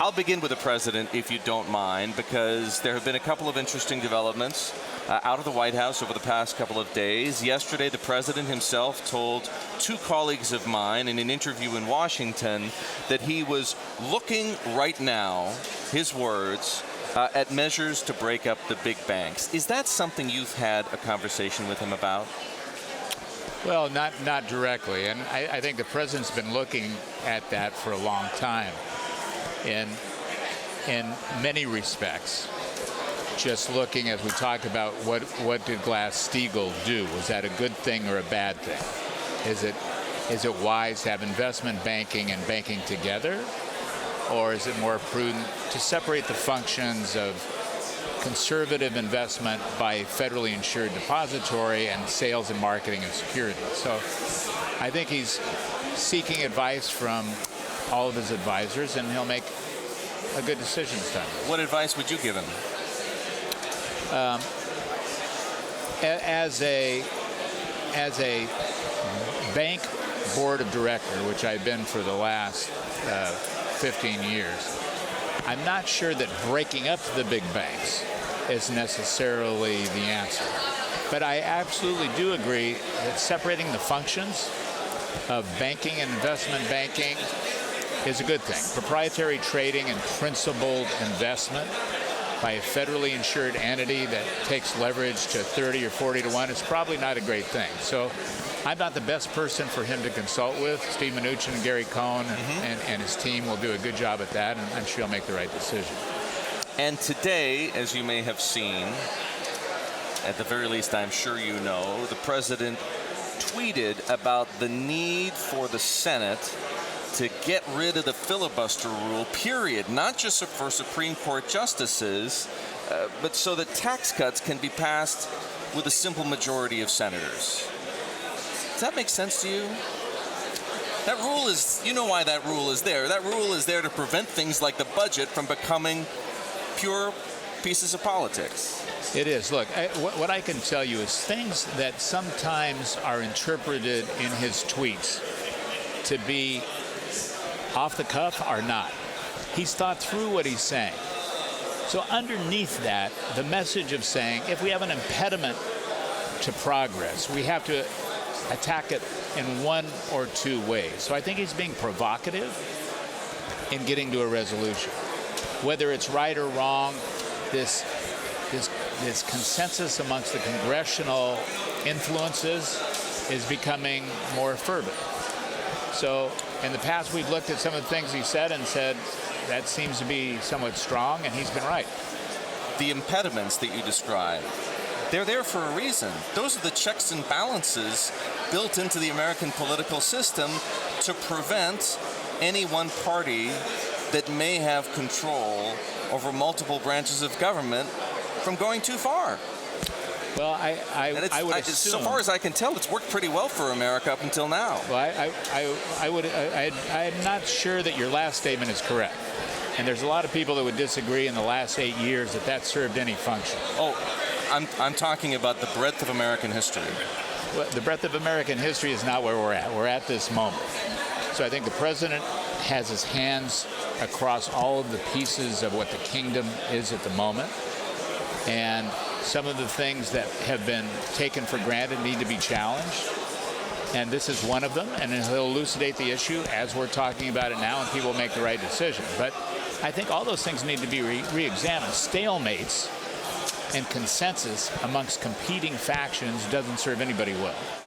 I'll begin with the president, if you don't mind, because there have been a couple of interesting developments out of the White House over the past couple of days. Yesterday, the president himself told two colleagues of mine in an interview in Washington that he was looking right now, his words, at measures to break up the big banks. Is that something you've had a conversation with him about? Well, not directly. And I think the president's been looking at that for a long time. In many respects, just looking as we talk about what did Glass-Steagall do? Was that a good thing or a bad thing? Is it wise to have investment banking and banking together? Or is it more prudent to separate the functions of conservative investment by federally insured depository and sales and marketing of securities? So I think he's seeking advice from all of his advisors, and he'll make a good decision this time. What advice would you give him? As a bank board of director, which I've been for the last 15 years, I'm not sure that breaking up the big banks is necessarily the answer. But I absolutely do agree that separating the functions of banking and investment banking is a good thing. Proprietary trading and principled investment by a federally insured entity that takes leverage to 30 or 40 to 1 is probably not a great thing. So I'm not the best person for him to consult with. Steve Mnuchin and Gary Cohn and his team will do a good job at that, and I'm sure he'll make the right decision. And today, as you may have seen, at the very least I'm sure you know, the president tweeted about the need for the Senate to get rid of the filibuster rule, period, not just for Supreme Court justices, but so that tax cuts can be passed with a simple majority of senators. Does that make sense to you? That rule is, you know why that rule is there. That rule is there to prevent things like the budget from becoming pure pieces of politics. It is. Look, what I can tell you is things that sometimes are interpreted in his tweets to be off the cuff are not. He's thought through what he's saying. So underneath that, the message of saying, if we have an impediment to progress, we have to attack it in one or two ways. So I think he's being provocative in getting to a resolution. Whether it's right or wrong, this consensus amongst the congressional influences is becoming more fervent. So in the past, we've looked at some of the things he said and said, that seems to be somewhat strong, and he's been right. The impediments that you describe, they're there for a reason. Those are the checks and balances built into the American political system to prevent any one party that may have control over multiple branches of government from going too far. Well, I would assume, so far as I can tell, it's worked pretty well for America up until now. Well, I'm not sure that your last statement is correct. And there's a lot of people that would disagree in the last 8 years that served any function. Oh, I'm talking about the breadth of American history. Well, the breadth of American history is not where we're at. We're at this moment. So I think the president has his hands across all of the pieces of what the kingdom is at the moment. And some of the things that have been taken for granted need to be challenged. And this is one of them. And he'll elucidate the issue as we're talking about it now, and people make the right decision. But I think all those things need to be re-examined. Stalemates and consensus amongst competing factions doesn't serve anybody well.